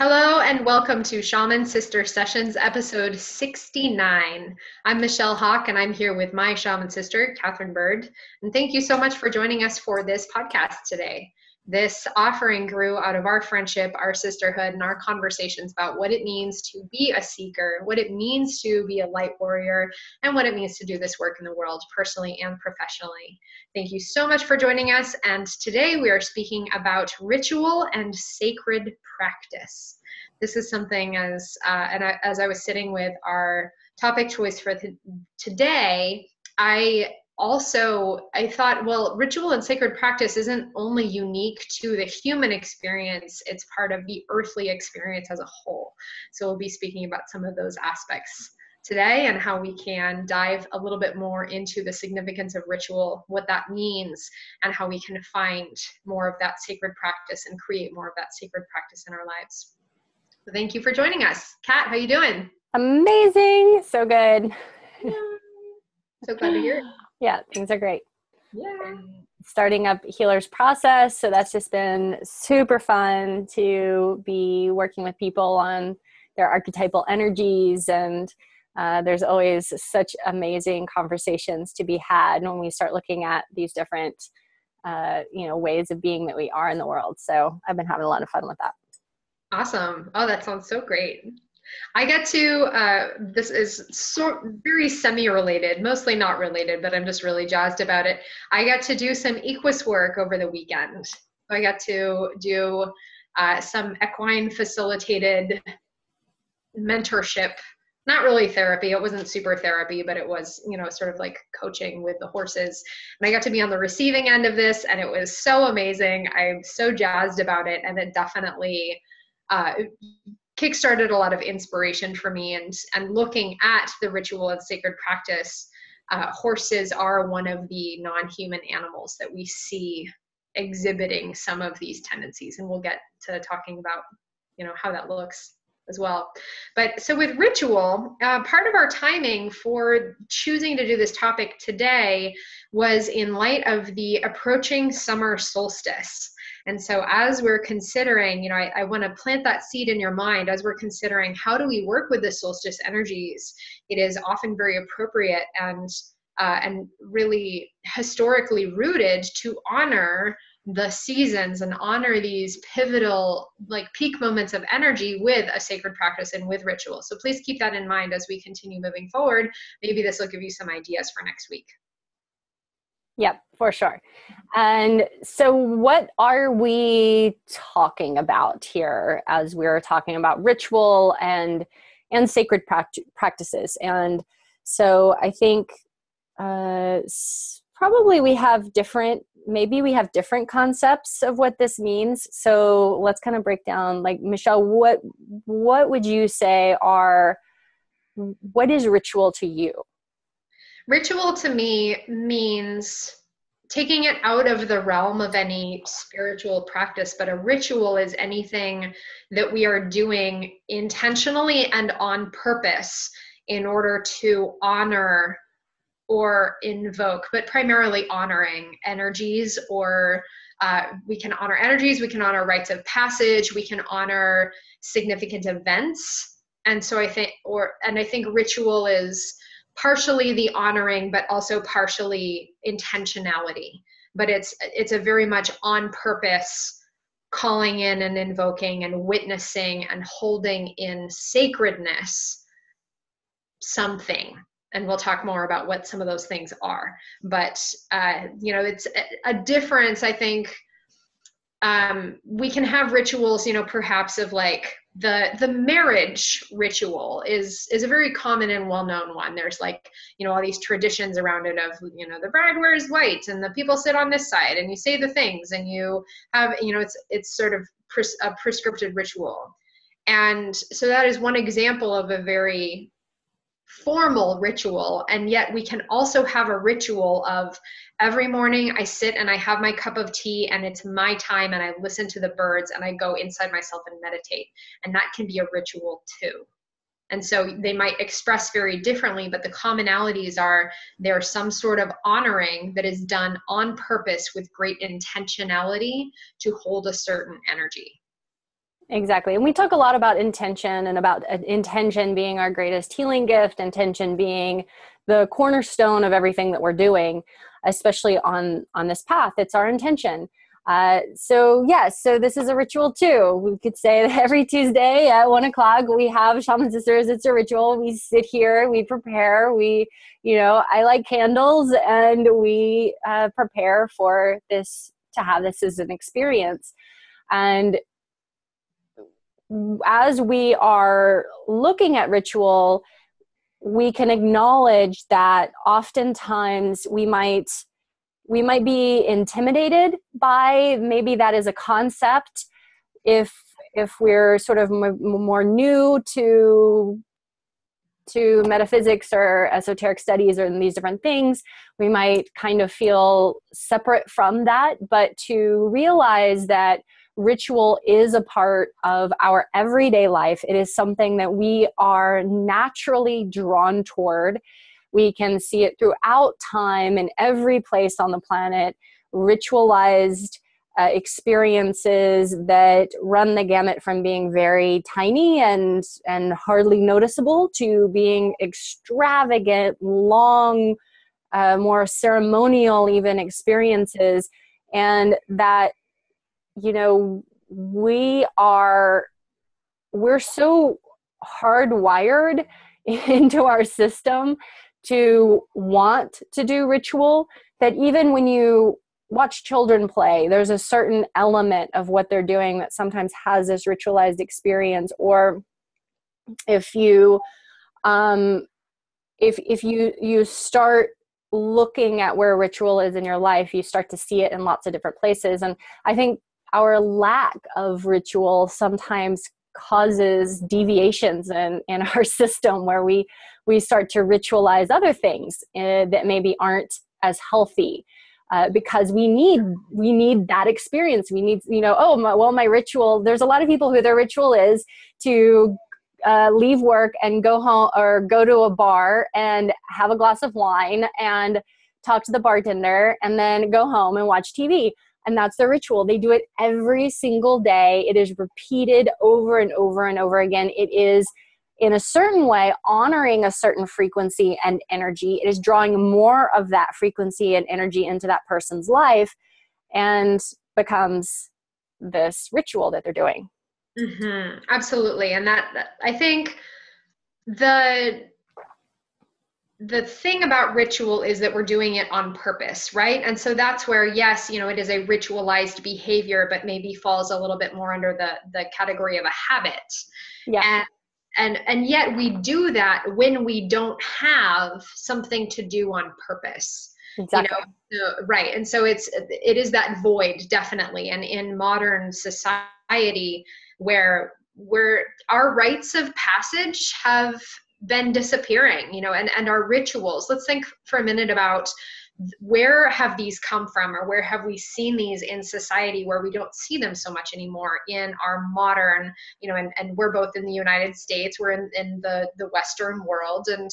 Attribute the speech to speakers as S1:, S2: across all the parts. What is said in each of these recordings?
S1: Hello and welcome to Shaman Sister Sessions, episode 69. I'm Michelle Hawk and I'm here with my shaman sister, Katherine Bird. And thank you so much for joining us for this podcast today. This offering grew out of our friendship, our sisterhood, and our conversations about what it means to be a seeker, what it means to be a light warrior, and what it means to do this work in the world personally and professionally. Thank you so much for joining us. And today we are speaking about ritual and sacred practice. This is something as I was sitting with our topic choice for today, I thought, well, ritual and sacred practice isn't only unique to the human experience, it's part of the earthly experience as a whole. So we'll be speaking about some of those aspects today and how we can dive a little bit more into the significance of ritual, what that means, and how we can find more of that sacred practice and create more of that sacred practice in our lives. So thank you for joining us. Kat, how you doing?
S2: Amazing. So good.
S1: Yeah. So glad to hear it.
S2: Yeah, things are great.
S1: Yeah.
S2: Starting up Healer's Process. So that's just been super fun to be working with people on their archetypal energies. And there's always such amazing conversations to be had when we start looking at these different, ways of being that we are in the world. So I've been having a lot of fun with that.
S1: Awesome. Oh, that sounds so great. I get to, this is very semi-related, mostly not related, but I'm just really jazzed about it. I got to do some equus work over the weekend. I got to do some equine facilitated mentorship, not really therapy. It wasn't super therapy, but it was, sort of like coaching with the horses. And I got to be on the receiving end of this, and it was so amazing. I'm so jazzed about it, and it definitely kickstarted a lot of inspiration for me, and looking at the ritual and sacred practice. Horses are one of the non-human animals that we see exhibiting some of these tendencies, and we'll get to talking about how that looks as well. But so with ritual, part of our timing for choosing to do this topic today was in light of the approaching summer solstice. And so as we're considering, I want to plant that seed in your mind as we're considering how do we work with the solstice energies. It is often very appropriate and really historically rooted to honor the seasons and honor these pivotal, like peak moments of energy with a sacred practice and with ritual. So please keep that in mind as we continue moving forward. Maybe this will give you some ideas for next week.
S2: Yep, for sure. And so what are we talking about here as we're talking about ritual and sacred practices? And so I think probably we have different concepts of what this means. So let's kind of break down, like, Michelle, what would you say what is ritual to you?
S1: Ritual to me means taking it out of the realm of any spiritual practice, but a ritual is anything that we are doing intentionally and on purpose in order to honor or invoke, but primarily honoring energies, or we can honor energies, we can honor rites of passage, we can honor significant events. And so I think ritual is partially the honoring, but also partially intentionality. But it's a very much on purpose calling in and invoking and witnessing and holding in sacredness something. And we'll talk more about what some of those things are. But, it's a difference, I think. We can have rituals, perhaps of like the marriage ritual is a very common and well-known one. There's like, all these traditions around it of, the bride wears white and the people sit on this side and you say the things and you have, it's sort of a prescriptive ritual. And so that is one example of a very formal ritual. And yet we can also have a ritual of every morning I sit and I have my cup of tea and it's my time and I listen to the birds and I go inside myself and meditate. And that can be a ritual too. And so they might express very differently, but the commonalities are there's some sort of honoring that is done on purpose with great intentionality to hold a certain energy.
S2: Exactly. And we talk a lot about intention and about intention being our greatest healing gift, intention being the cornerstone of everything that we're doing, especially on this path. It's our intention. So yes, so this is a ritual too. We could say that every Tuesday at 1:00, we have Shaman Sisters. It's a ritual. We sit here, we prepare, I light candles, and we prepare for this, to have this as an experience. And as we are looking at ritual, we can acknowledge that oftentimes we might be intimidated by maybe that as a concept. If we're sort of more new to metaphysics or esoteric studies or these different things, we might kind of feel separate from that. But to realize that ritual is a part of our everyday life, it is something that we are naturally drawn toward. We can see it throughout time in every place on the planet. Ritualized experiences that run the gamut from being very tiny and hardly noticeable to being extravagant, long, more ceremonial even experiences. And that, we're so hardwired into our system to want to do ritual that even when you watch children play, there's a certain element of what they're doing that sometimes has this ritualized experience. Or if you if you start looking at where ritual is in your life, you start to see it in lots of different places. And I think our lack of ritual sometimes causes deviations in our system, where we start to ritualize other things that maybe aren't as healthy, because we need that experience. We need, my ritual, there's a lot of people who their ritual is to leave work and go home or go to a bar and have a glass of wine and talk to the bartender and then go home and watch TV. And that's their ritual. They do it every single day. It is repeated over and over and over again. It is, in a certain way, honoring a certain frequency and energy. It is drawing more of that frequency and energy into that person's life, and becomes this ritual that they're doing.
S1: Mm-hmm. Absolutely. And that I think the thing about ritual is that we're doing it on purpose, right? And so that's where, yes, it is a ritualized behavior, but maybe falls a little bit more under the category of a habit.
S2: Yeah.
S1: And yet we do that when we don't have something to do on purpose.
S2: Exactly.
S1: Right. And so it is that void, definitely. And in modern society, where our rites of passage have been disappearing, and our rituals. Let's think for a minute about where have these come from, or where have we seen these in society where we don't see them so much anymore in our modern, and we're both in the United States, we're in the Western world, and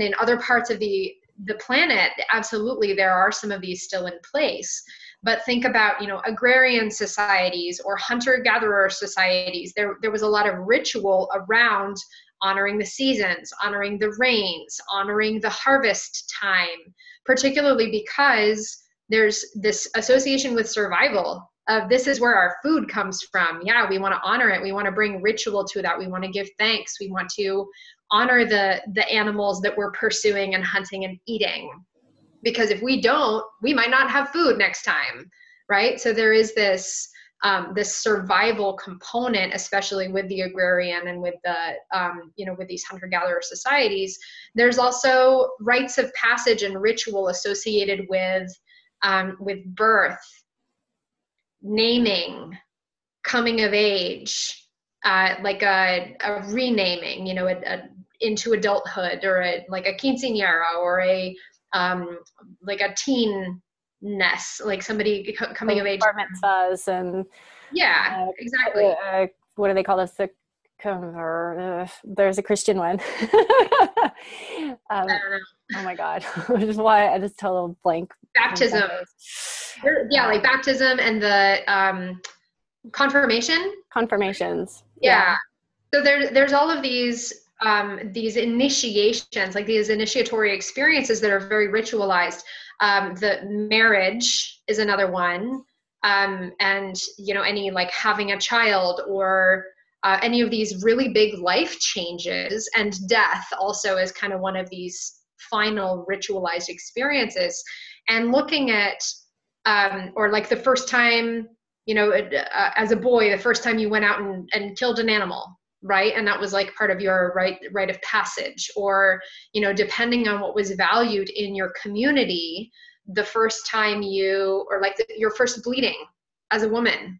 S1: in other parts of the planet, absolutely there are some of these still in place. But think about, agrarian societies or hunter-gatherer societies. There was a lot of ritual around honoring the seasons, honoring the rains, honoring the harvest time, particularly because there's this association with survival of this is where our food comes from. Yeah, we want to honor it. We want to bring ritual to that. We want to give thanks. We want to honor the animals that we're pursuing and hunting and eating. Because if we don't, we might not have food next time, right? So there is this survival component, especially with the agrarian and with the, with these hunter-gatherer societies. There's also rites of passage and ritual associated with birth, naming, coming of age, like a renaming, into adulthood, or a quinceañera, or like a teen ness, like somebody coming of age.
S2: Bar mitzvahs and
S1: exactly.
S2: What do they call this? There's a Christian one. I don't know. Oh my God, which is why I just totally blank.
S1: Baptism. Like baptism and the Confirmation?
S2: Confirmations.
S1: Yeah. So there's all of these initiations, like these initiatory experiences that are very ritualized. The marriage is another one. And any like having a child, or any of these really big life changes, and death also is kind of one of these final ritualized experiences. And looking at or like the first time, as a boy, the first time you went out and killed an animal, right? And that was like part of your rite of passage. Or, depending on what was valued in your community, the first time or like your first bleeding as a woman,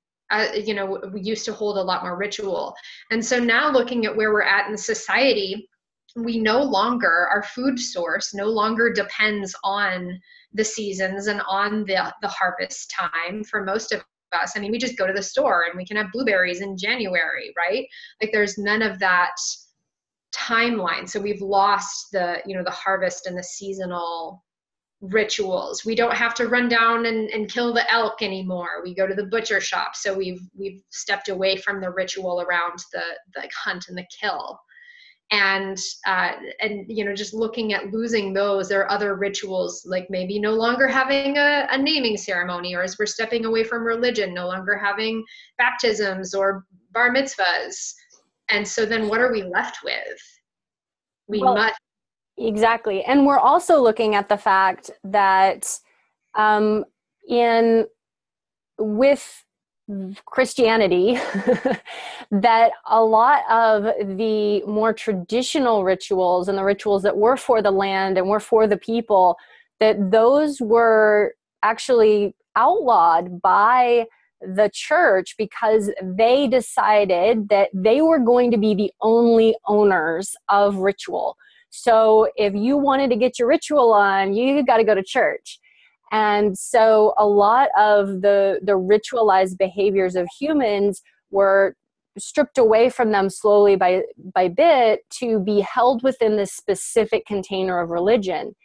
S1: we used to hold a lot more ritual. And so now looking at where we're at in society, we no longer, our food source no longer depends on the seasons and on the harvest time for most of us. I mean, we just go to the store and we can have blueberries in January, right? Like there's none of that timeline. So we've lost the harvest and the seasonal rituals. We don't have to run down and kill the elk anymore. We go to the butcher shop. So we've stepped away from the ritual around the hunt and the kill. And just looking at losing those, there are other rituals, like maybe no longer having a naming ceremony, or as we're stepping away from religion, no longer having baptisms or bar mitzvahs. And so then what are we left with?
S2: Exactly. And we're also looking at the fact that with Christianity, that a lot of the more traditional rituals and the rituals that were for the land and were for the people, that those were actually outlawed by the church because they decided that they were going to be the only owners of ritual. So if you wanted to get your ritual on, you got to go to church. And so a lot of the ritualized behaviors of humans were stripped away from them slowly by bit to be held within this specific container of religion.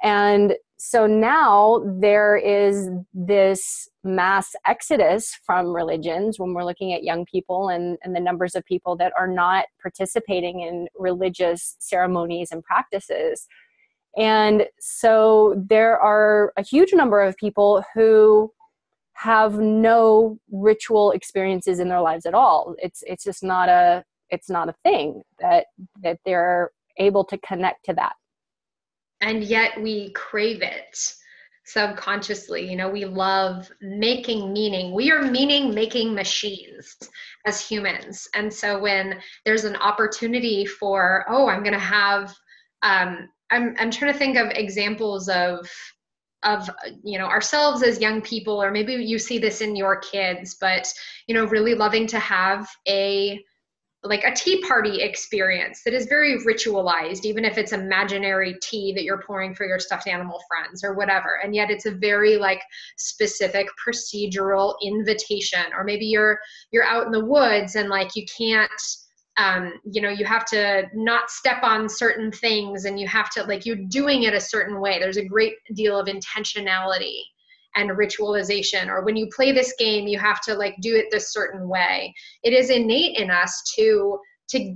S2: And so now there is this mass exodus from religions when we're looking at young people and the numbers of people that are not participating in religious ceremonies and practices. And so there are a huge number of people who have no ritual experiences in their lives at all. It's just not a thing that they're able to connect to that.
S1: And yet we crave it subconsciously. We love making meaning. We are meaning making machines as humans. And so when there's an opportunity for, I'm going to have, I'm trying to think of examples of ourselves as young people, or maybe you see this in your kids, but really loving to have a tea party experience that is very ritualized, even if it's imaginary tea that you're pouring for your stuffed animal friends or whatever. And yet it's a very specific procedural invitation. Or maybe you're out in the woods and you can't, you have to not step on certain things, and you have to you're doing it a certain way. There's a great deal of intentionality and ritualization. Or when you play this game, you have to do it this certain way. It is innate in us to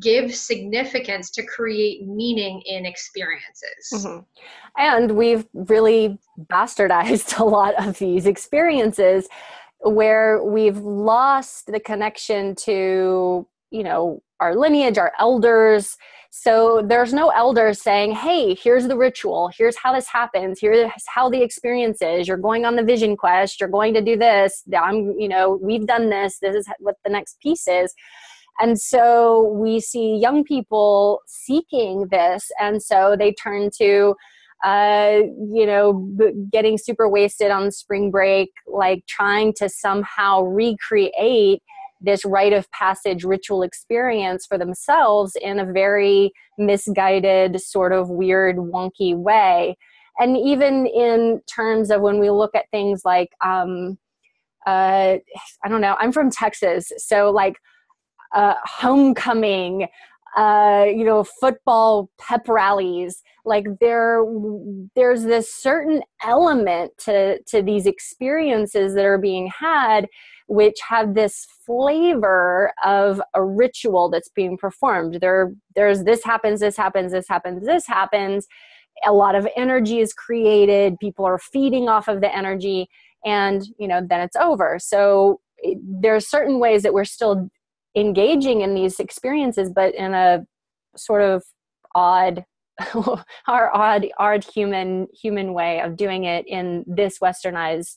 S1: give significance, to create meaning in experiences.
S2: Mm-hmm. And we've really bastardized a lot of these experiences where we've lost the connection to, our lineage, our elders. So there's no elders saying, hey, here's the ritual. Here's how this happens. Here's how the experience is. You're going on the vision quest. You're going to do this. We've done this. This is what the next piece is. And so we see young people seeking this. And so they turn to, getting super wasted on spring break, trying to somehow recreate this rite of passage ritual experience for themselves in a very misguided, sort of weird, wonky way. And even in terms of when we look at things I don't know, I'm from Texas. So homecoming, football pep rallies. Like there's this certain element to these experiences that are being had, which have this flavor of a ritual that's being performed. There's this happens, this happens, this happens, this happens. A lot of energy is created. People are feeding off of the energy, and then it's over. So there's certain ways that we're still engaging in these experiences, but in a sort of odd human way of doing it in this westernized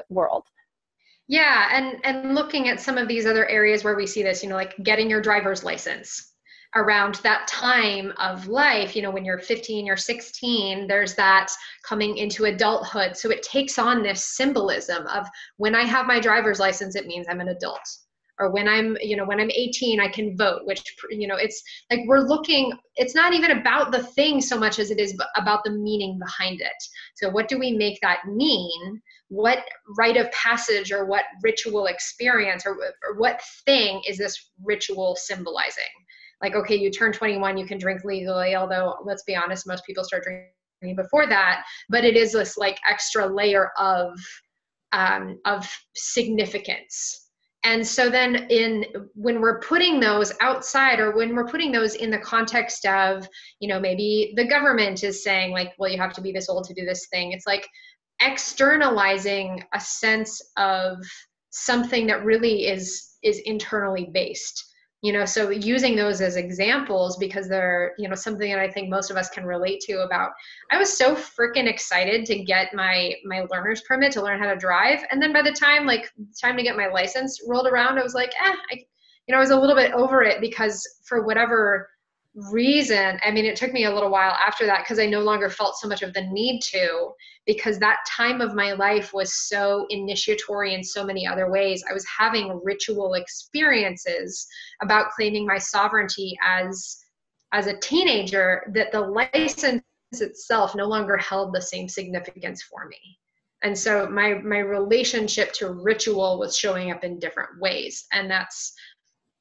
S2: world.
S1: Yeah, and looking at some of these other areas where we see this, like getting your driver's license around that time of life, when you're 15, you're 16, there's that coming into adulthood. So it takes on this symbolism of, when I have my driver's license, it means I'm an adult. Or when I'm 18, I can vote, which, it's like it's not even about the thing so much as it is about the meaning behind it. So what do we make that mean? What rite of passage or what ritual experience or what thing is this ritual symbolizing? Like, okay, you turn 21, you can drink legally, although let's be honest, most people start drinking before that, but it is this like extra layer of significance. And so then when we're putting those outside, or when we're putting those in the context of, maybe the government is saying like, well, you have to be this old to do this thing. It's like externalizing a sense of something that really is internally based. So using those as examples, because they're, something that I think most of us can relate to. About, I was so freaking excited to get my learner's permit to learn how to drive. And then by the time to get my license rolled around, I was like, I was a little bit over it, because for whatever reason, it took me a little while after that, because I no longer felt so much of the need to, because that time of my life was so initiatory in so many other ways. I was having ritual experiences about claiming my sovereignty as a teenager, that the license itself no longer held the same significance for me. And so my relationship to ritual was showing up in different ways. And that's,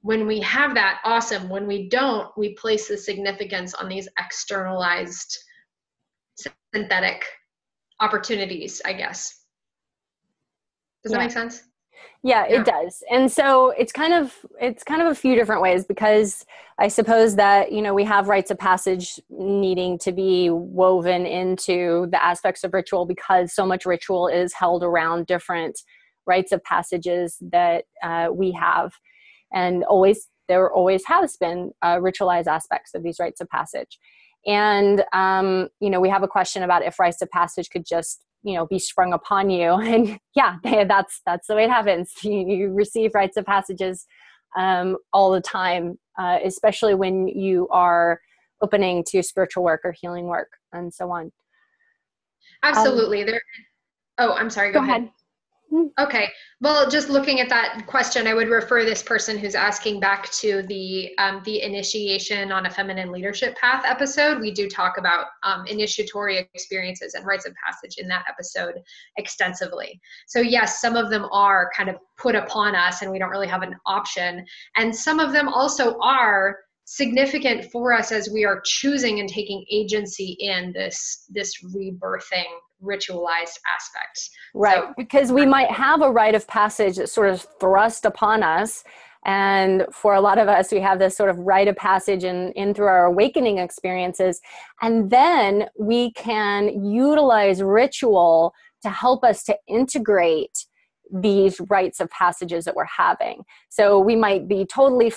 S1: when we have that, awesome. When we don't, we place the significance on these externalized synthetic opportunities, I guess. Does that make sense?
S2: Yeah, it does. And so it's kind of a few different ways, because I suppose that, we have rites of passage needing to be woven into the aspects of ritual, because so much ritual is held around different rites of passages that we have. And there always has been ritualized aspects of these rites of passage. And, we have a question about if rites of passage could just, be sprung upon you. And yeah, that's the way it happens. You receive rites of passages all the time, especially when you are opening to spiritual work or healing work and so on.
S1: Absolutely. I'm sorry, go ahead. Okay. Well, just looking at that question, I would refer this person who's asking back to the initiation on a feminine leadership path episode. We do talk about initiatory experiences and rites of passage in that episode extensively. So yes, some of them are kind of put upon us and we don't really have an option. And some of them also are significant for us as we are choosing and taking agency in this rebirthing ritualized aspect.
S2: Right.
S1: So,
S2: because we might have a rite of passage that's sort of thrust upon us. And for a lot of us, we have this sort of rite of passage in through our awakening experiences. And then we can utilize ritual to help us to integrate these rites of passages that we're having. So we might be totally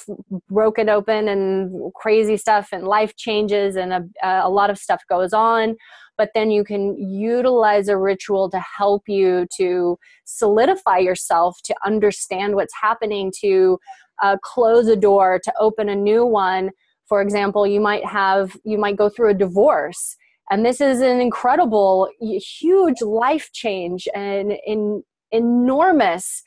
S2: broken open and crazy stuff and life changes and a lot of stuff goes on. But then you can utilize a ritual to help you to solidify yourself, to understand what's happening, to close a door, to open a new one. For example, you might go through a divorce. And this is an incredible, huge life change and enormous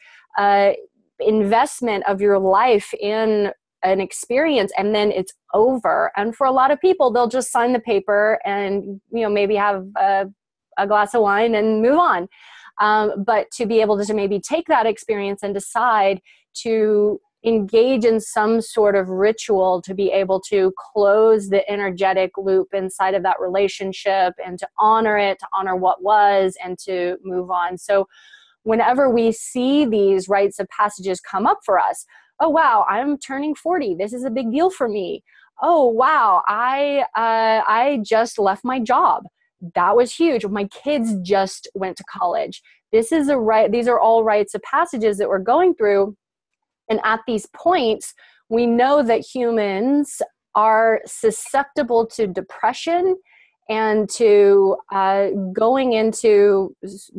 S2: investment of your life in an experience, and then it's over. And for a lot of people, they'll just sign the paper and maybe have a glass of wine and move on. But to be able to maybe take that experience and decide to engage in some sort of ritual to be able to close the energetic loop inside of that relationship and to honor it, to honor what was, and to move on. So whenever we see these rites of passages come up for us, oh, wow, I'm turning 40. This is a big deal for me. Oh, wow, I just left my job. That was huge. My kids just went to college. This is a right. These are all rites of passages that we're going through. And at these points, we know that humans are susceptible to depression and to going into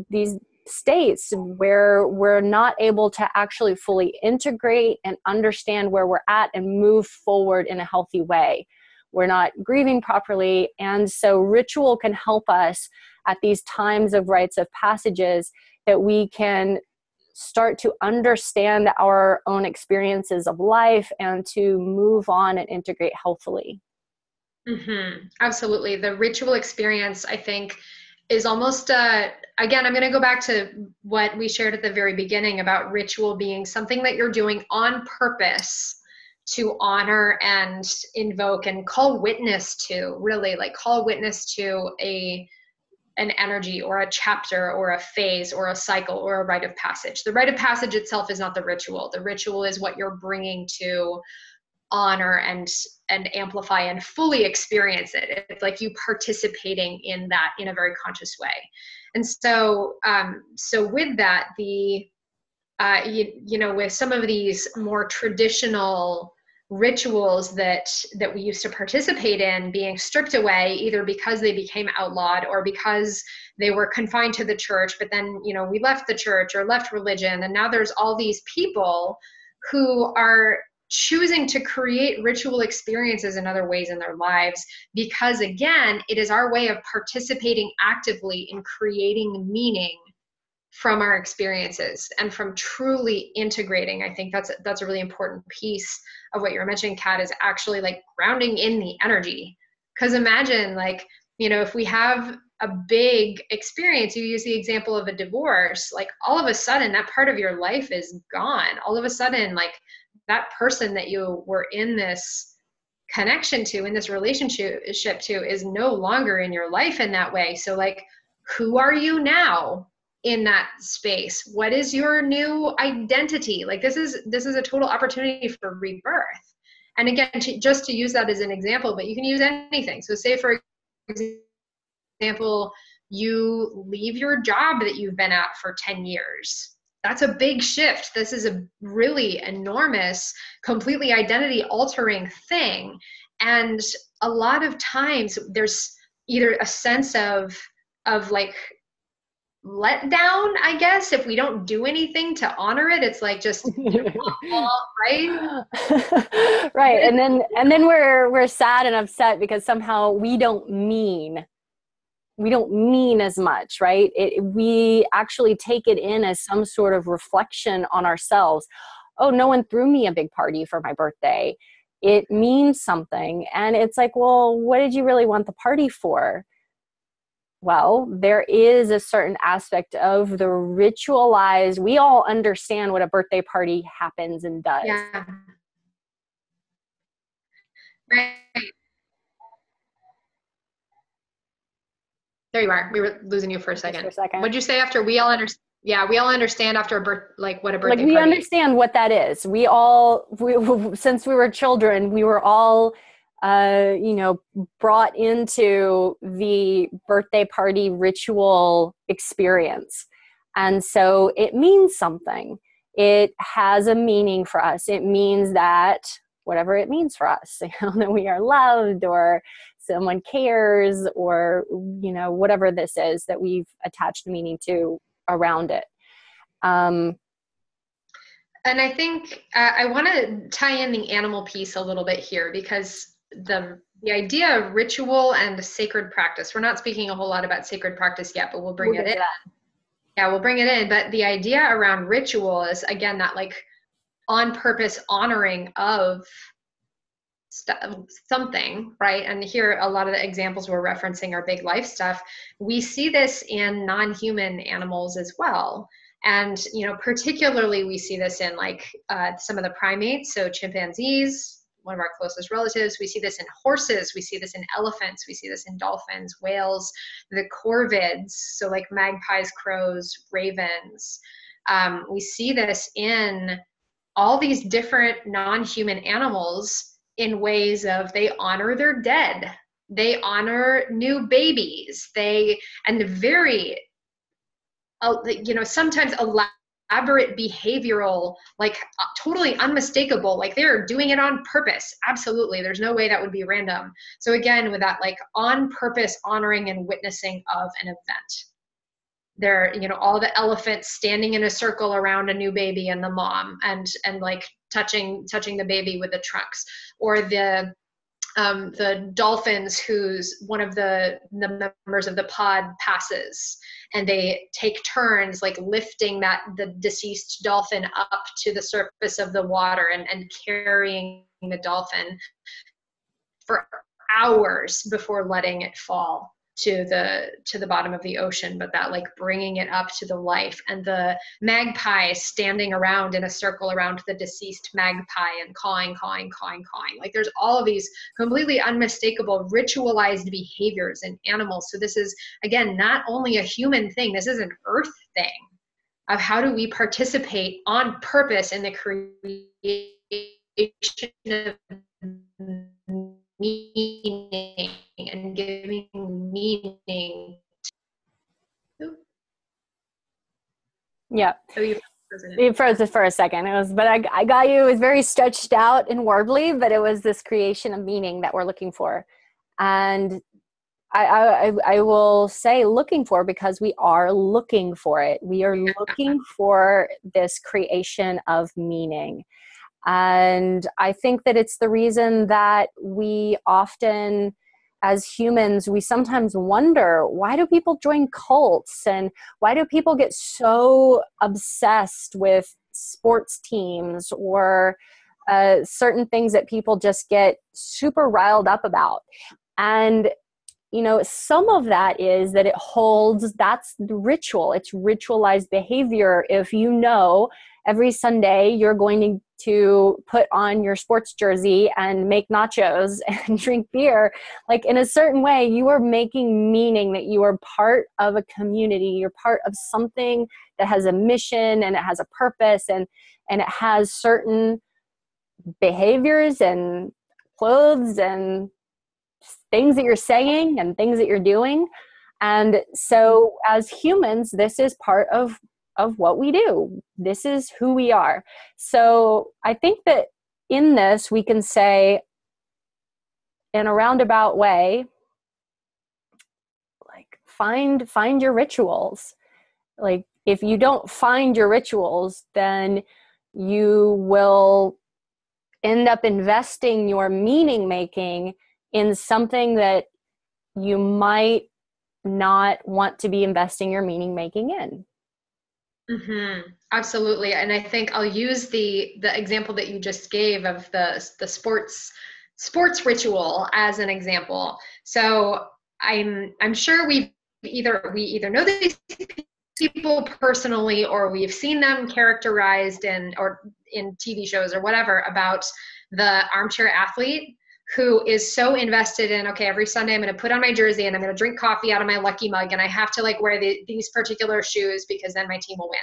S2: these states where we're not able to actually fully integrate and understand where we're at and move forward in a healthy way. We're not grieving properly. And so ritual can help us at these times of rites of passages that we can start to understand our own experiences of life and to move on and integrate healthily.
S1: Mm-hmm. Absolutely. The ritual experience, I think, is almost, again, I'm going to go back to what we shared at the very beginning about ritual being something that you're doing on purpose to honor and invoke and call witness to, really, like call witness to an energy or a chapter or a phase or a cycle or a rite of passage. The rite of passage itself is not the ritual. The ritual is what you're bringing to honor and amplify and fully experience it. It's like you participating in that in a very conscious way. And so, with that, the, with some of these more traditional rituals that we used to participate in being stripped away, either because they became outlawed or because they were confined to the church, but then, we left the church or left religion. And now there's all these people who are choosing to create ritual experiences in other ways in their lives, because again, it is our way of participating actively in creating meaning from our experiences and from truly integrating. I think that's a really important piece of what you're mentioning, Kat, is actually like grounding in the energy. Because imagine, like, if we have a big experience, you use the example of a divorce, like all of a sudden that part of your life is gone. All of a sudden, like that person that you were in this connection to, in this relationship to, is no longer in your life in that way. So like, who are you now in that space? What is your new identity? Like this is a total opportunity for rebirth. And again, just to use that as an example, but you can use anything. So say, for example, you leave your job that you've been at for 10 years. That's a big shift. This is a really enormous, completely identity altering thing. And a lot of times there's either a sense of like let down, I guess, if we don't do anything to honor it. It's like just right.
S2: Right. And then we're sad and upset because somehow we don't mean as much, right? We actually take it in as some sort of reflection on ourselves. Oh, no one threw me a big party for my birthday. It means something. And it's like, well, what did you really want the party for? Well, there is a certain aspect of the ritualized. We all understand what a birthday party happens and does.
S1: Yeah. Right. There you are. We were losing you for a second. What'd you say after we all understand? Yeah, we all understand after a what a birthday party.
S2: We understand what that is. Since we were children, we were all, brought into the birthday party ritual experience. And so it means something. It has a meaning for us. It means that whatever it means for us, that we are loved or someone cares or, whatever this is that we've attached meaning to around it.
S1: And I think I want to tie in the animal piece a little bit here, because the idea of ritual and sacred practice, we're not speaking a whole lot about sacred practice yet, but we'll bring it in. Yeah, we'll bring it in. But the idea around ritual is, again, that like on purpose honoring of something, right? And here, a lot of the examples we're referencing are big life stuff. We see this in non-human animals as well. And, you know, particularly we see this in like some of the primates, so chimpanzees, one of our closest relatives. We see this in horses. We see this in elephants. We see this in dolphins, whales, the corvids, so like magpies, crows, ravens. We see this in all these different non-human animals in ways of they honor their dead. They honor new babies. And very, you know, sometimes elaborate behavioral, like totally unmistakable, like they're doing it on purpose. Absolutely. There's no way that would be random. So again, with that, like on purpose honoring and witnessing of an event. There, you know, all the elephants standing in a circle around a new baby and the mom and like touching the baby with the trunks, or the dolphins who's one of the members of the pod passes, and they take turns like lifting the deceased dolphin up to the surface of the water and carrying the dolphin for hours before letting it fall to the bottom of the ocean, but that like bringing it up to the life, and the magpies standing around in a circle around the deceased magpie and cawing. Like there's all of these completely unmistakable ritualized behaviors in animals. So this is, again, not only a human thing, this is an earth thing of how do we participate on purpose in the creation of meaning and giving meaning.
S2: Yeah.
S1: Oh,
S2: you froze it for a second. But I got you. It was very stretched out and warbly, but it was this creation of meaning that we're looking for. And I will say looking for, because we are looking for it. We are looking for this creation of meaning. And I think that it's the reason that we often, as humans, we sometimes wonder, why do people join cults? And why do people get so obsessed with sports teams or certain things that people just get super riled up about? And you know, some of that is that that's the ritual. It's ritualized behavior. If you know every Sunday you're going to put on your sports jersey and make nachos and drink beer, like in a certain way, you are making meaning that you are part of a community. You're part of something that has a mission and it has a purpose, and it has certain behaviors and clothes and things that you're saying and things that you're doing. And so as humans, this is part of what we do. This is who we are. So I think that in this, we can say in a roundabout way, like find your rituals. Like if you don't find your rituals, then you will end up investing your meaning making in something that you might not want to be investing your meaning making in.
S1: Mm-hmm. Absolutely. And I think I'll use the example that you just gave of the sports ritual as an example. So I'm sure we either know these people personally, or we've seen them characterized in TV shows or whatever, about the armchair athlete who is so invested in, okay, every Sunday I'm going to put on my jersey and I'm going to drink coffee out of my lucky mug, and I have to like wear these particular shoes because then my team will win.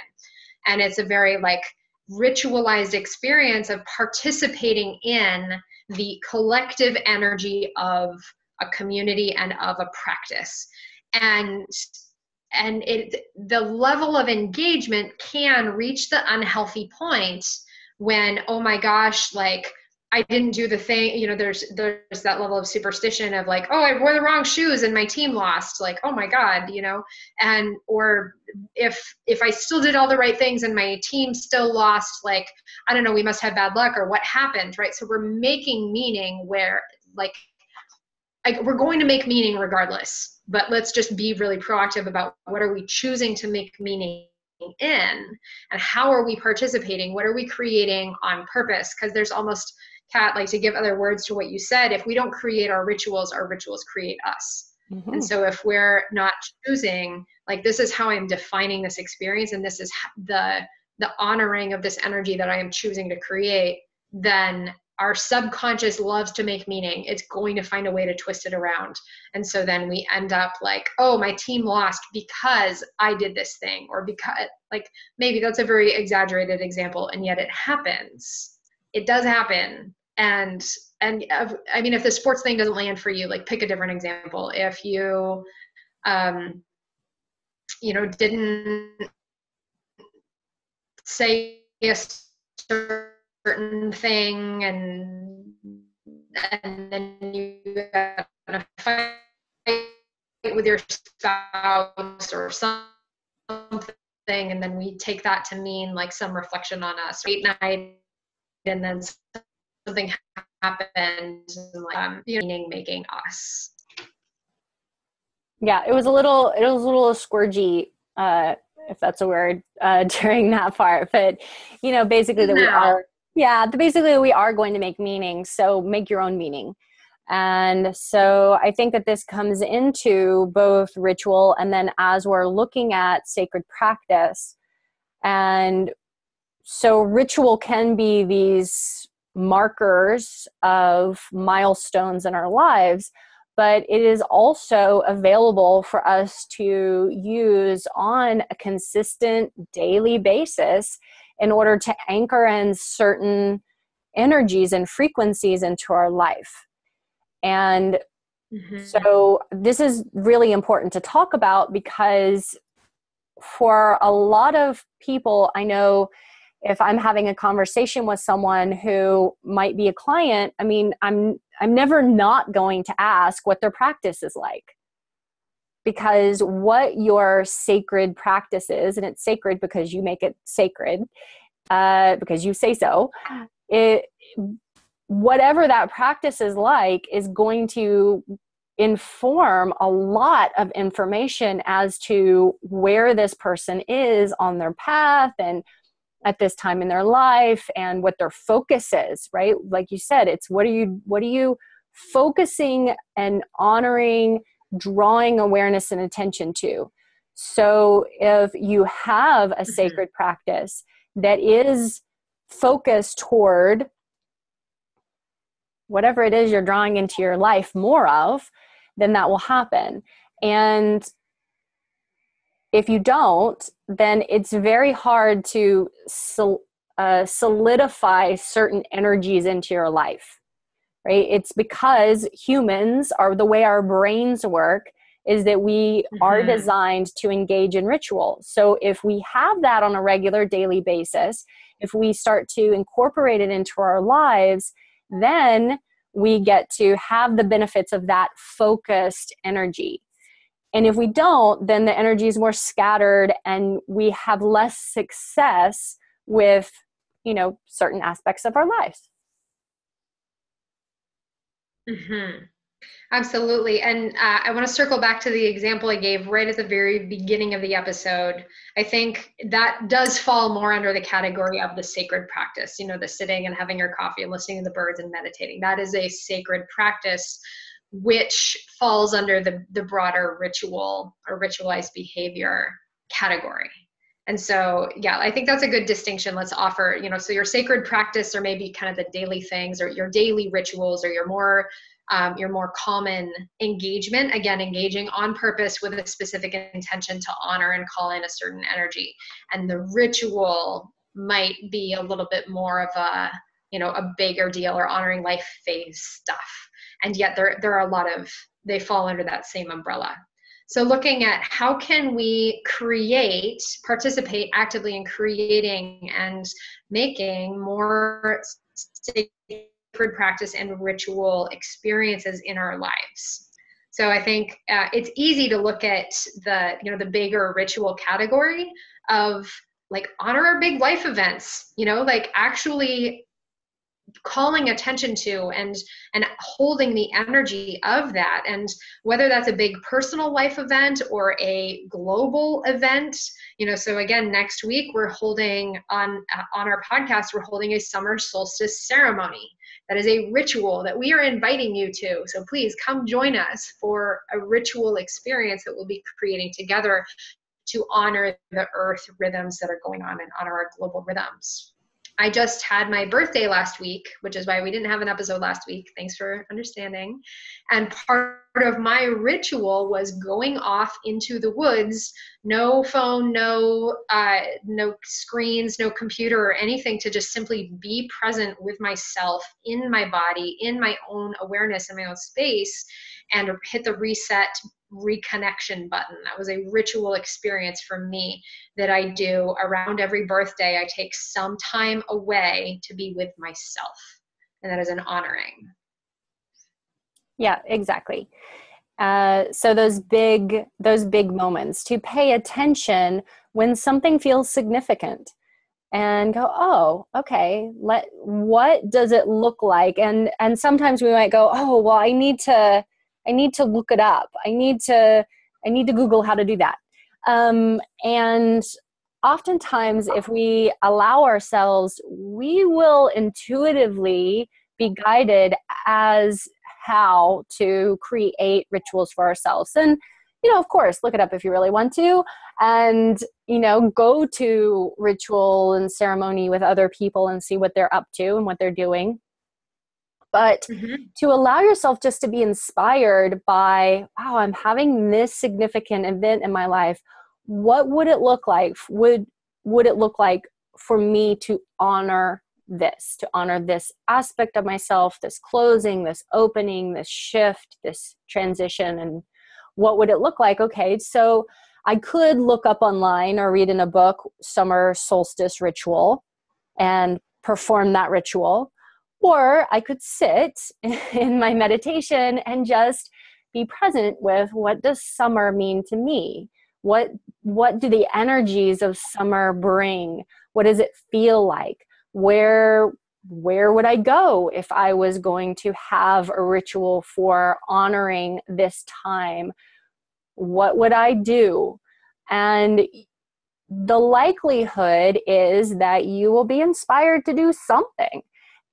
S1: And it's a very like ritualized experience of participating in the collective energy of a community and of a practice. And the level of engagement can reach the unhealthy point when, oh my gosh, like I didn't do the thing, you know, there's that level of superstition of like, oh, I wore the wrong shoes and my team lost, like, oh my God, you know, and, or if I still did all the right things and my team still lost, like, I don't know, we must have bad luck or what happened, right? So we're making meaning where like we're going to make meaning regardless, but let's just be really proactive about what are we choosing to make meaning in, and how are we participating? What are we creating on purpose? Because there's almost, Kat, like to give other words to what you said, if we don't create our rituals create us. And so if we're not choosing, like, this is how I'm defining this experience, and this is the honoring of this energy that I am choosing to create, then our subconscious loves to make meaning. It's going to find a way to twist it around. And so then we end up like, oh, my team lost because I did this thing, or because, like, maybe that's a very exaggerated example, and yet it happens. It does happen. And I mean, if the sports thing doesn't land for you, like, pick a different example. If you, didn't say a certain thing, and then you got a fight with your spouse or something, and then we take that to mean like some reflection on us, late night, and then something happened, meaning making us.
S2: Yeah, it was a little squirgy, if that's a word, during that part. But basically we are going to make meaning. So make your own meaning. And so I think that this comes into both ritual, and then as we're looking at sacred practice. And so ritual can be these markers of milestones in our lives, but it is also available for us to use on a consistent daily basis in order to anchor in certain energies and frequencies into our life. And so this is really important to talk about, because for a lot of people, I know if I'm having a conversation with someone who might be a client, I mean, I'm never not going to ask what their practice is like, because what your sacred practice is, and it's sacred because you make it sacred, because you say so, whatever that practice is like is going to inform a lot of information as to where this person is on their path and at this time in their life, and what their focus is, right? Like you said, it's what are you focusing and honoring, drawing awareness and attention to. So if you have a sacred practice that is focused toward whatever it is you're drawing into your life more of, then that will happen. And if you don't, then it's very hard to solidify certain energies into your life, right? It's because humans are, the way our brains work is that we are designed to engage in ritual. So if we have that on a regular daily basis, if we start to incorporate it into our lives, then we get to have the benefits of that focused energy. And if we don't, then the energy is more scattered, and we have less success with, certain aspects of our lives.
S1: Absolutely. And I want to circle back to the example I gave right at the very beginning of the episode. I think that does fall more under the category of the sacred practice, the sitting and having your coffee and listening to the birds and meditating. That is a sacred practice, which falls under the broader ritual or ritualized behavior category. And so, yeah, I think that's a good distinction. Let's offer, so your sacred practice, or maybe kind of the daily things, or your daily rituals, or your more common engagement, again, engaging on purpose with a specific intention to honor and call in a certain energy. And the ritual might be a little bit more of a bigger deal, or honoring life phase stuff. And yet there are a lot of, they fall under that same umbrella. So looking at how can we participate actively in creating and making more sacred practice and ritual experiences in our lives. So I think it's easy to look at the bigger ritual category of like honor our big life events, like actually calling attention to and holding the energy of that. And whether that's a big personal life event or a global event, so again, next week we're holding on our podcast, we're holding a summer solstice ceremony. That is a ritual that we are inviting you to. So please come join us for a ritual experience that we'll be creating together to honor the earth rhythms that are going on and honor our global rhythms. I just had my birthday last week, which is why we didn't have an episode last week. Thanks for understanding. And part of my ritual was going off into the woods, no phone, no screens, no computer or anything, to just simply be present with myself in my body, in my own awareness, in my own space, and hit the reset reconnection button. That was a ritual experience for me that I do around every birthday. I take some time away to be with myself, and that is an honoring.
S2: Yeah, exactly. So those big moments, to pay attention when something feels significant and go, oh, okay, what does it look like? And sometimes we might go, oh, well, I need to look it up. I need to Google how to do that. And oftentimes, if we allow ourselves, we will intuitively be guided as how to create rituals for ourselves. And, of course, look it up if you really want to, and, go to ritual and ceremony with other people and see what they're up to and what they're doing. But to allow yourself just to be inspired by, wow, I'm having this significant event in my life. What would it look like? Would it look like for me to honor this aspect of myself, this closing, this opening, this shift, this transition? And what would it look like? Okay, so I could look up online or read in a book, summer solstice ritual, and perform that ritual. Or I could sit in my meditation and just be present with, what does summer mean to me? What do the energies of summer bring? What does it feel like? Where would I go if I was going to have a ritual for honoring this time? What would I do? And the likelihood is that you will be inspired to do something,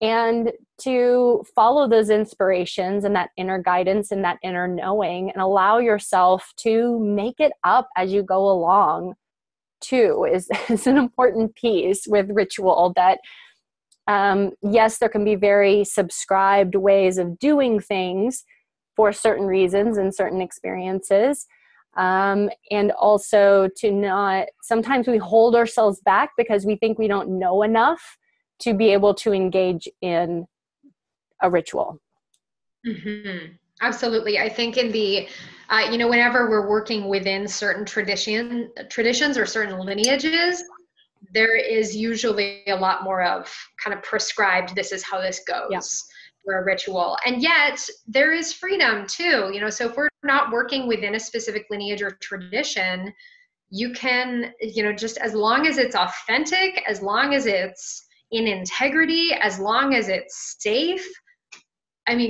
S2: and to follow those inspirations and that inner guidance and that inner knowing, and allow yourself to make it up as you go along too is an important piece with ritual. That yes, there can be very subscribed ways of doing things for certain reasons and certain experiences. And also sometimes we hold ourselves back because we think we don't know enough to be able to engage in a ritual.
S1: Absolutely. I think in the, whenever we're working within certain traditions or certain lineages, there is usually a lot more of kind of prescribed, this is how this goes for a ritual. And yet there is freedom too, so if we're not working within a specific lineage or tradition, you can, just as long as it's authentic, as long as it's in integrity, as long as it's safe,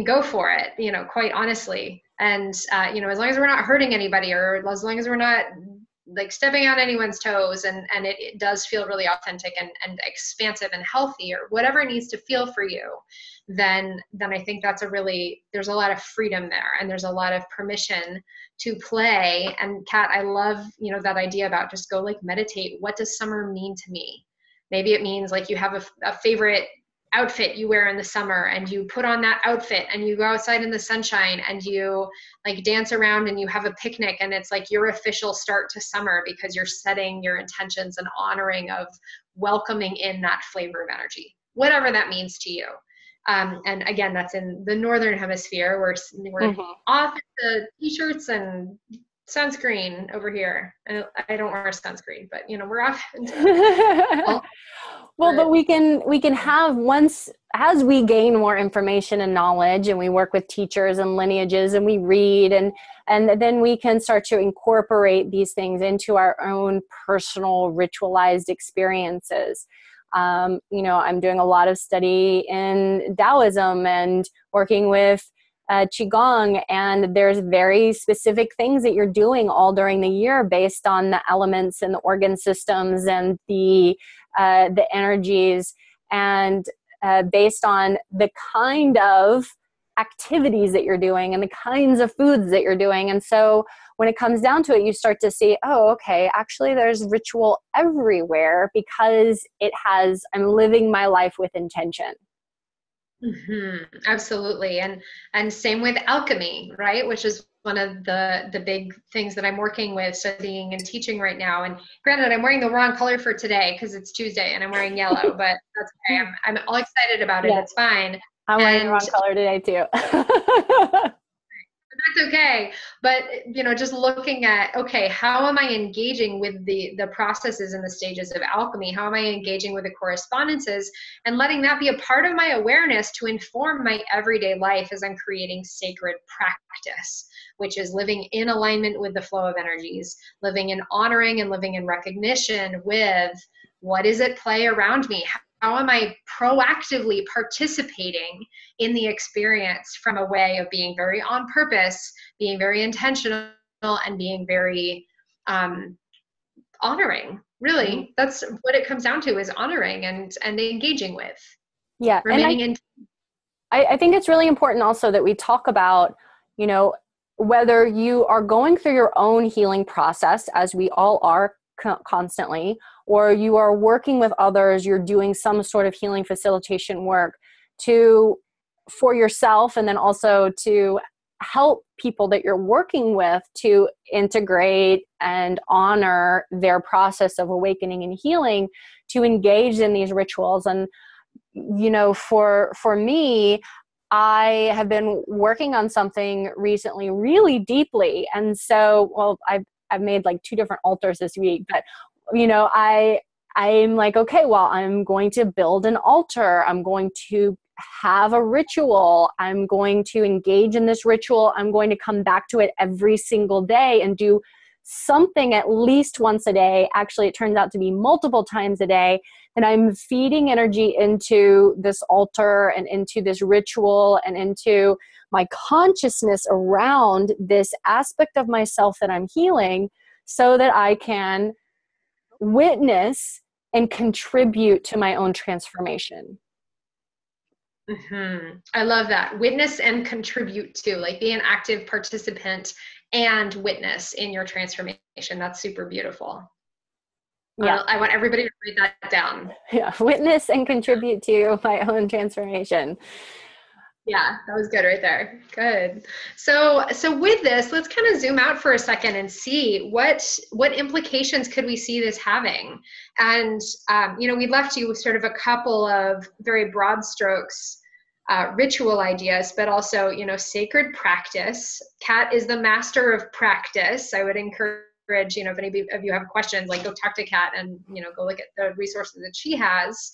S1: go for it, quite honestly. And, as long as we're not hurting anybody, or as long as we're not like stepping on anyone's toes, and it does feel really authentic and expansive and healthy, or whatever it needs to feel for you, then I think there's a lot of freedom there, and there's a lot of permission to play. And Kat, I love, that idea about just go meditate. What does summer mean to me? Maybe it means you have a favorite outfit you wear in the summer, and you put on that outfit and you go outside in the sunshine and you dance around and you have a picnic, and it's your official start to summer because you're setting your intentions and honoring of welcoming in that flavor of energy, whatever that means to you. And again, that's in the Northern Hemisphere. We're off the t-shirts and sunscreen over here. I don't wear sunscreen, but we're off into
S2: well, but we can have, once as we gain more information and knowledge, and we work with teachers and lineages, and we read, and then we can start to incorporate these things into our own personal ritualized experiences. I'm doing a lot of study in Taoism and working with Qigong, and there's very specific things that you're doing all during the year based on the elements and the organ systems and the energies. And based on the kind of activities that you're doing and the kinds of foods that you're doing. And so when it comes down to it, you start to see, oh, okay, actually there's ritual everywhere because I'm living my life with intention.
S1: Absolutely. And same with alchemy, right? Which is one of the big things that I'm working with, studying and teaching right now. And granted, I'm wearing the wrong color for today because it's Tuesday and I'm wearing yellow, but that's okay. I'm all excited about it.
S2: Yeah.
S1: It's fine.
S2: I'm wearing the wrong color today too.
S1: That's okay. But, just looking at, okay, how am I engaging with the processes and the stages of alchemy? How am I engaging with the correspondences and letting that be a part of my awareness to inform my everyday life as I'm creating sacred practice, which is living in alignment with the flow of energies, living in honoring and living in recognition with what is at play around me. How am I proactively participating in the experience from a way of being very on purpose, being very intentional, and being very honoring? Really, that's what it comes down to, is honoring and engaging with.
S2: Yeah.
S1: Remaining
S2: and I think it's really important also that we talk about, whether you are going through your own healing process, as we all are constantly, or you are working with others, you're doing some sort of healing facilitation work for yourself, and then also to help people that you're working with to integrate and honor their process of awakening and healing, to engage in these rituals. And, for me, I have been working on something recently really deeply. And so, I've made like 2 different altars this week, but I'm like, okay, well, I'm going to build an altar. I'm going to have a ritual. I'm going to engage in this ritual. I'm going to come back to it every single day and do something at least once a day. Actually, it turns out to be multiple times a day. And I'm feeding energy into this altar and into this ritual and into my consciousness around this aspect of myself that I'm healing, so that I can witness and contribute to my own transformation.
S1: I love that. Witness and contribute to, like, be an active participant and witness in your transformation. That's super beautiful. Yeah. I want everybody to write that down.
S2: Yeah. Witness and contribute to my own transformation.
S1: Yeah, that was good right there. Good. So with this, let's kind of zoom out for a second and see what implications could we see this having. And we left you with sort of a couple of very broad strokes ritual ideas, but also sacred practice. Kat is the master of practice. I would encourage if any of you have questions, like, go talk to Kat and go look at the resources that she has.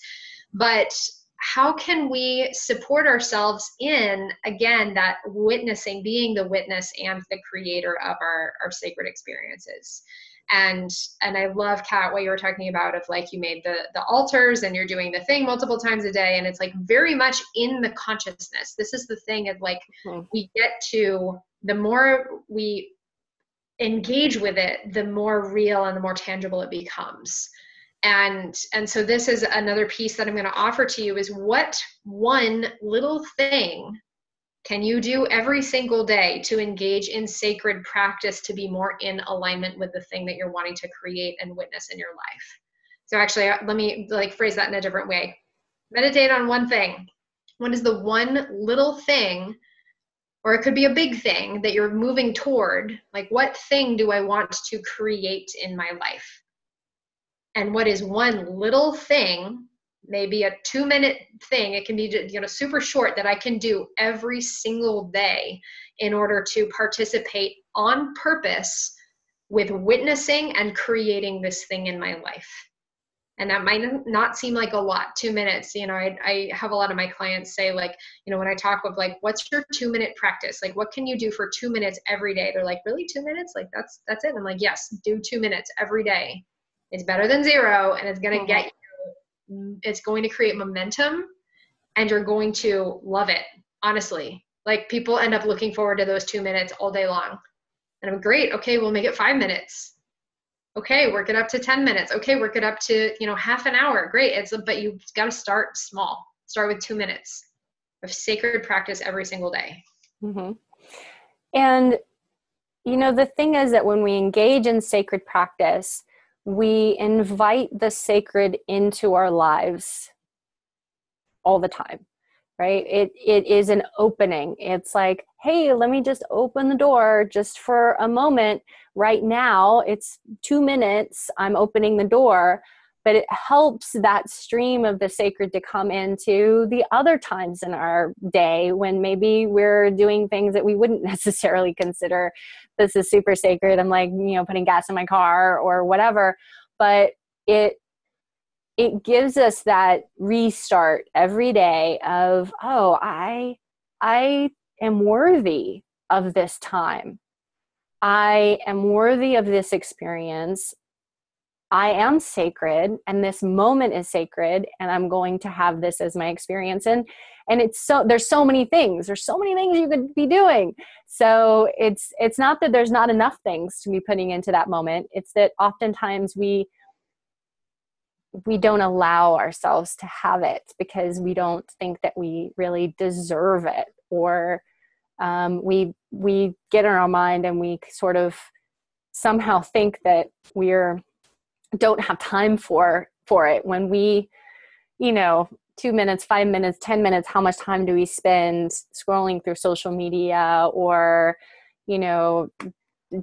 S1: But how can we support ourselves in, again, that witnessing, being the witness and the creator of our sacred experiences? And I love, Kat, what you were talking about of, like, you made the altars and you're doing the thing multiple times a day, and it's like very much in the consciousness. This is the thing of, like, we get to, the more we engage with it, the more real and the more tangible it becomes. And so this is another piece that I'm going to offer to you, is what one little thing can you do every single day to engage in sacred practice, to be more in alignment with the thing that you're wanting to create and witness in your life? So actually, let me phrase that in a different way. Meditate on one thing. What is the one little thing, or it could be a big thing, that you're moving toward? Like, what thing do I want to create in my life? And what is one little thing, maybe a 2-minute thing, it can be super short, that I can do every single day in order to participate on purpose with witnessing and creating this thing in my life. And that might not seem like a lot, 2 minutes. I have a lot of my clients say, like, when I talk with, like, what's your 2-minute practice? Like, what can you do for 2 minutes every day? They're like, really, 2 minutes? Like, that's it? I'm like, yes, do 2 minutes every day. It's better than 0, and it's going to it's going to create momentum, and you're going to love it. Honestly, like, people end up looking forward to those 2 minutes all day long. And I'm great. Okay, we'll make it 5 minutes. Okay, work it up to 10 minutes. Okay, work it up to, half an hour. Great. But you've got to start small. Start with 2 minutes of sacred practice every single day.
S2: Mm-hmm. And, you know, the thing is that when we engage in sacred practice, we invite the sacred into our lives all the time, right? It is an opening. It's like, hey, let me just open the door just for a moment. Right now, it's 2 minutes, I'm opening the door, but it helps that stream of the sacred to come into the other times in our day when maybe we're doing things that we wouldn't necessarily consider this is super sacred. I'm like, you know, putting gas in my car or whatever, but it gives us that restart every day of, oh, I am worthy of this time. I am worthy of this experience. I am sacred, and this moment is sacred, and I'm going to have this as my experience. And it's so, there's so many things you could be doing. So it's not that there's not enough things to be putting into that moment. It's that oftentimes we don't allow ourselves to have it because we don't think that we really deserve it, or we get in our mind and we sort of somehow think that don't have time for it when we, you know, 2 minutes, 5 minutes, 10 minutes, how much time do we spend scrolling through social media, or, you know,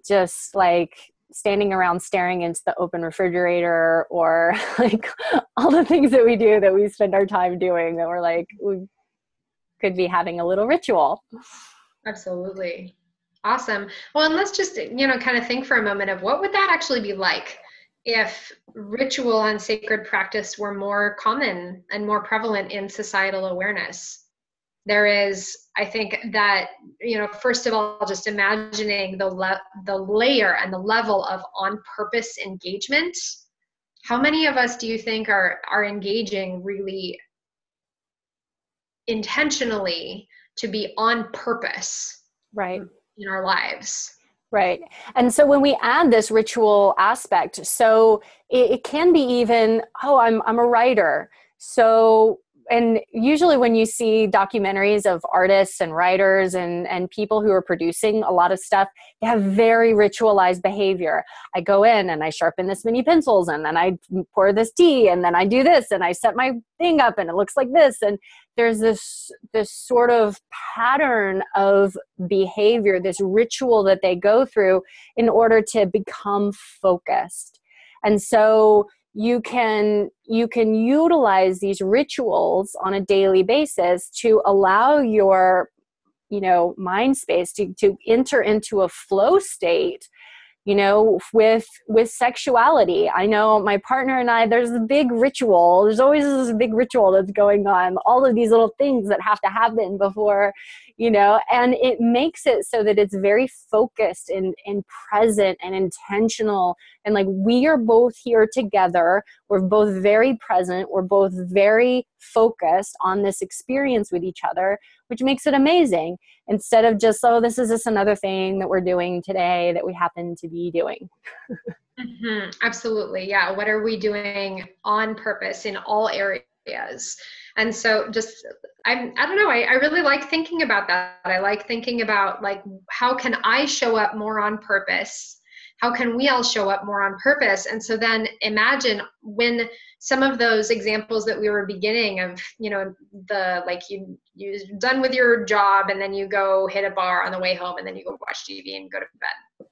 S2: just like standing around staring into the open refrigerator, or like all the things that we do that we spend our time doing that we're like, we could be having a little ritual.
S1: Absolutely. Awesome. Well, and let's just, you know, kind of think for a moment of what would that actually be like if ritual and sacred practice were more common and more prevalent in societal awareness. There is, I think that, you know, first of all, just imagining the layer and the level of on-purpose engagement. How many of us do you think are engaging really intentionally to be on purpose,
S2: right,
S1: in our lives?
S2: Right. And so when we add this ritual aspect, so it can be even, oh, I'm a writer. So, and usually when you see documentaries of artists and writers and people who are producing a lot of stuff, they have very ritualized behavior. I go in and I sharpen this many pencils, and then I pour this tea, and then I do this, and I set my thing up, and it looks like this. And there's this sort of pattern of behavior, this ritual that they go through in order to become focused. And so you can utilize these rituals on a daily basis to allow your, you know, mind space to enter into a flow state, you know, with sexuality. I know my partner and I, there's a big ritual. There's always this big ritual that's going on, all of these little things that have to happen before, you know, and it makes it so that it's very focused and present and intentional. And like, we are both here together. We're both very present. We're both very focused on this experience with each other, which makes it amazing. Instead of just, oh, this is just another thing that we're doing today that we happen to be doing.
S1: Mm-hmm. Absolutely. Yeah. What are we doing on purpose in all areas? And so just, I don't know, I really like thinking about that. I like thinking about, like, how can I show up more on purpose? How can we all show up more on purpose? And so then imagine when some of those examples that we were beginning of, you know, the, like, you're done with your job and then you go hit a bar on the way home, and then you go watch TV and go to bed.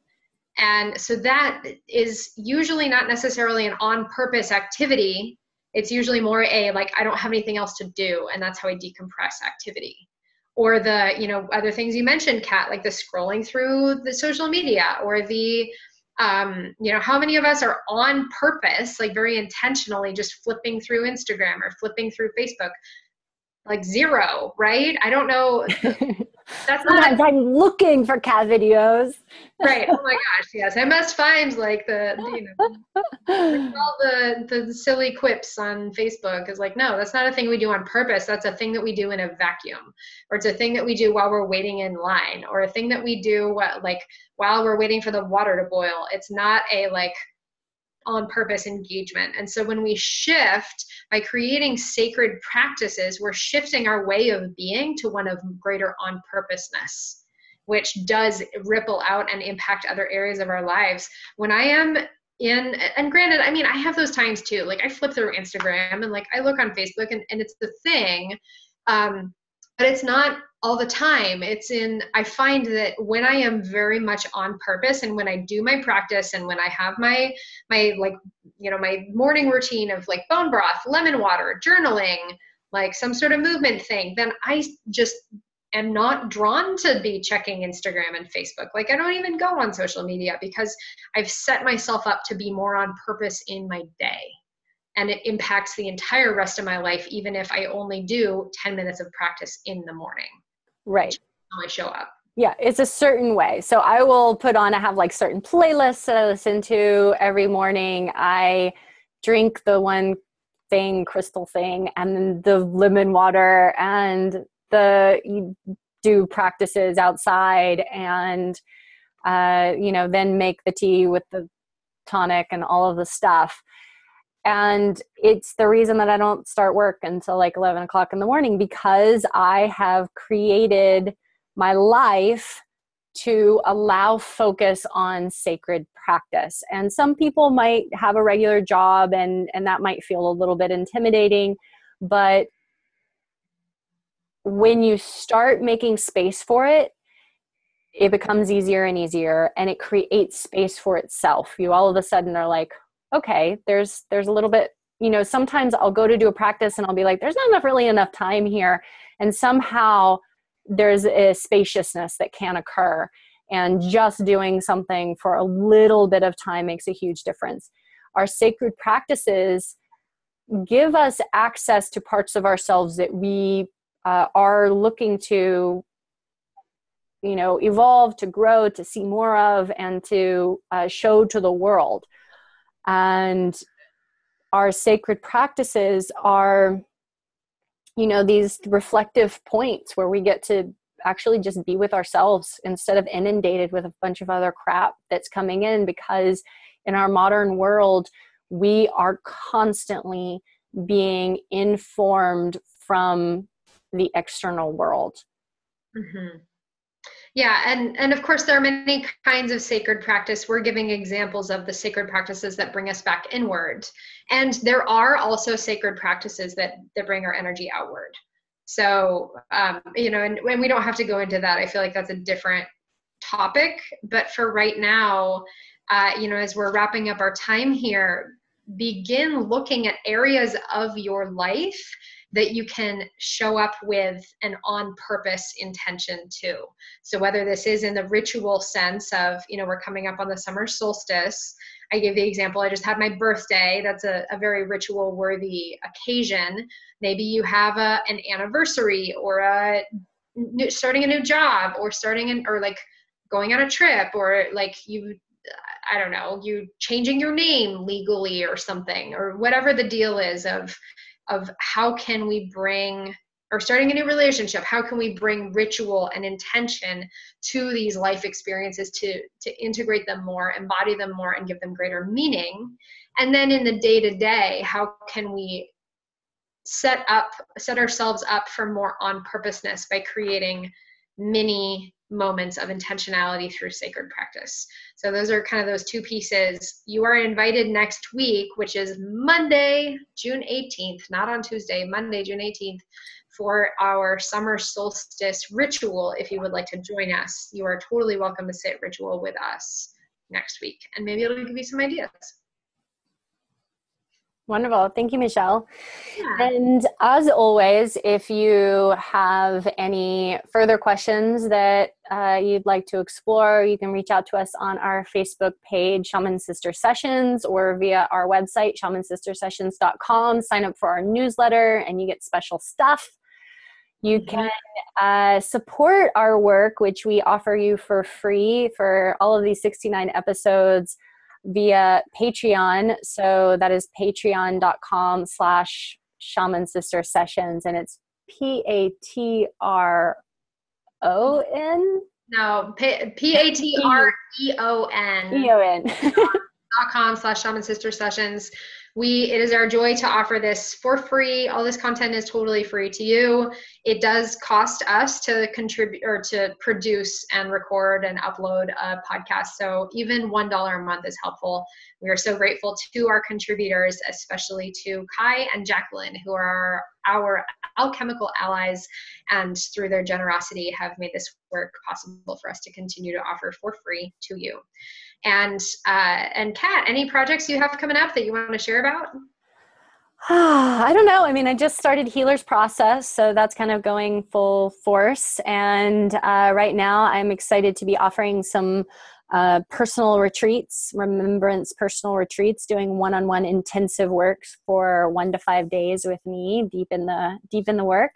S1: And so that is usually not necessarily an on-purpose activity. It's usually more a, like, I don't have anything else to do, and that's how I decompress activity. Or the, you know, other things you mentioned, Kat, like the scrolling through the social media, or the, you know, how many of us are on purpose, like very intentionally just flipping through Instagram or flipping through Facebook? Like zero, right? I don't know. That's
S2: Sometimes I'm looking for cat videos.
S1: Right. Oh my gosh. Yes. I must find, like, the you know, all the silly quips on Facebook is like, no, that's not a thing we do on purpose. That's a thing that we do in a vacuum, or it's a thing that we do while we're waiting in line, or a thing that we do like while we're waiting for the water to boil. It's not a, like, on purpose engagement. And so when we shift by creating sacred practices, we're shifting our way of being to one of greater on purposeness, which does ripple out and impact other areas of our lives. When I am and granted, I mean, I have those times too. Like I flip through Instagram and like I look on Facebook and it's the thing. But it's not all the time. I find that when I am very much on purpose and when I do my practice and when I have my like, you know, my morning routine of like bone broth, lemon water, journaling, like some sort of movement thing, then I just am not drawn to be checking Instagram and Facebook. Like I don't even go on social media because I've set myself up to be more on purpose in my day. And it impacts the entire rest of my life, even if I only do 10 minutes of practice in the morning.
S2: Right.
S1: How I show up.
S2: Yeah, it's a certain way. So I will I have like certain playlists that I listen to every morning. I drink the one thing, crystal thing, and then the lemon water, and you do practices outside, and then make the tea with the tonic and all of the stuff. And it's the reason that I don't start work until like 11 o'clock in the morning, because I have created my life to allow focus on sacred practice. And some people might have a regular job and that might feel a little bit intimidating, but when you start making space for it, it becomes easier and easier, and it creates space for itself. You all of a sudden are like, okay, there's a little bit, sometimes I'll go to do a practice and I'll be like, there's not really enough time here. And somehow there's a spaciousness that can occur. And just doing something for a little bit of time makes a huge difference. Our sacred practices give us access to parts of ourselves that we are looking to, evolve, to grow, to see more of, and to show to the world. And our sacred practices are, these reflective points where we get to actually just be with ourselves instead of inundated with a bunch of other crap that's coming in, because in our modern world, we are constantly being informed from the external world.
S1: Mm-hmm. Yeah, and of course there are many kinds of sacred practice. We're giving examples of the sacred practices that bring us back inward. And there are also sacred practices that bring our energy outward. So, and we don't have to go into that. I feel like that's a different topic. But for right now, as we're wrapping up our time here, begin looking at areas of your life that you can show up with an on-purpose intention too. So whether this is in the ritual sense of, we're coming up on the summer solstice. I gave the example, I just had my birthday. That's a very ritual-worthy occasion. Maybe you have an anniversary, or starting a new job, or going on a trip, or you changing your name legally or something, or whatever the deal is of how can we or starting a new relationship, how can we bring ritual and intention to these life experiences to integrate them more, embody them more, and give them greater meaning. And then in the day-to-day, how can we set ourselves up for more on-purposeness by creating mini moments of intentionality through sacred practice. So those are kind of those two pieces. You are invited next week, which is Monday, June 18th, not on Tuesday, Monday, June 18th, for our summer solstice ritual. If you would like to join us, you are totally welcome to sit ritual with us next week, and maybe it'll give you some ideas.
S2: Wonderful. Thank you, Michelle. Yeah. And as always, if you have any further questions that you'd like to explore, you can reach out to us on our Facebook page, Shaman Sister Sessions, or via our website, shamansistersessions.com. Sign up for our newsletter and you get special stuff. You can support our work, which we offer you for free for all of these 69 episodes, via Patreon. So that is patreon.com/Shaman Sister Sessions, and it's Patron.
S1: No, Patreon. facebook.com/shaman sister sessions. It is our joy to offer this for free. All this content is totally free to you. It does cost us to contribute or to produce and record and upload a podcast. So even $1 a month is helpful. We are so grateful to our contributors, especially to Kai and Jacqueline, who are our alchemical allies, and through their generosity have made this work possible for us to continue to offer for free to you. And Kat, any projects you have coming up that you want to share about?
S2: I don't know. I mean, I just started Healer's Process, so that's kind of going full force. And right now I'm excited to be offering some personal retreats, remembrance personal retreats, doing one-on-one intensive work for 1 to 5 days with me, deep in the work.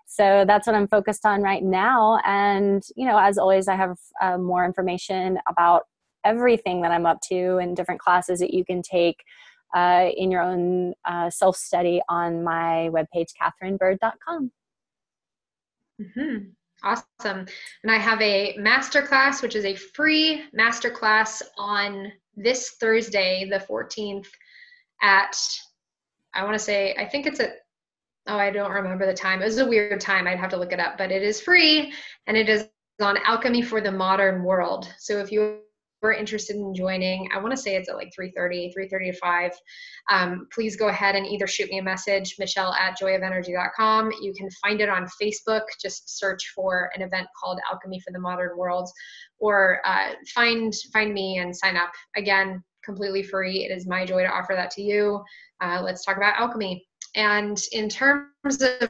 S2: So that's what I'm focused on right now. And, you know, as always, I have more information about everything that I'm up to and different classes that you can take in your own self-study on my webpage, katherinebird.com.
S1: Mm-hmm. Awesome. And I have a masterclass, which is a free masterclass on this Thursday, the 14th at, I want to say, I think it's at, oh, I don't remember the time. It was a weird time. I'd have to look it up, but it is free, and it is on Alchemy for the Modern World. So if you are interested in joining, I want to say it's at like 3:30 to 5. Please go ahead and either shoot me a message, michelle@joyofenergy.com. You can find it on Facebook. Just search for an event called Alchemy for the Modern World, or find me and sign up. Again, completely free. It is my joy to offer that to you. Let's talk about alchemy. And in terms of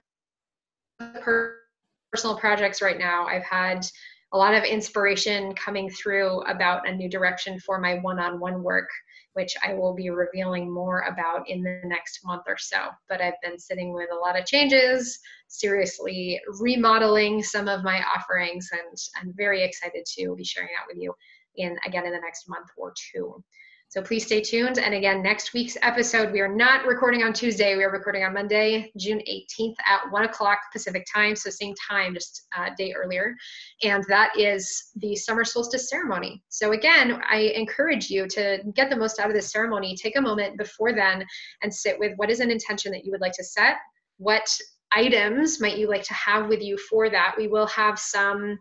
S1: personal projects right now, I've had a lot of inspiration coming through about a new direction for my one-on-one work, which I will be revealing more about in the next month or so. But I've been sitting with a lot of changes, seriously remodeling some of my offerings, and I'm very excited to be sharing that with you in the next month or two. So please stay tuned. And again, next week's episode, we are not recording on Tuesday. We are recording on Monday, June 18th at 1 o'clock Pacific time. So same time, just a day earlier. And that is the summer solstice ceremony. So again, I encourage you to get the most out of this ceremony. Take a moment before then and sit with what is an intention that you would like to set? What items might you like to have with you for that? We will have some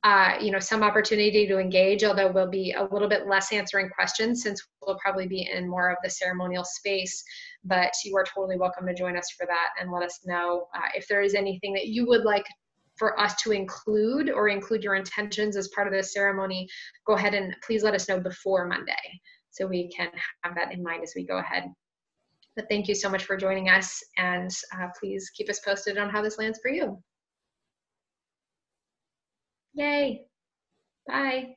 S1: opportunity to engage, although we'll be a little bit less answering questions since we'll probably be in more of the ceremonial space. But you are totally welcome to join us for that, and let us know if there is anything that you would like for us to include, or include your intentions as part of the ceremony. Go ahead and please let us know before Monday so we can have that in mind as we go ahead. But thank you so much for joining us, and please keep us posted on how this lands for you. Yay. Bye.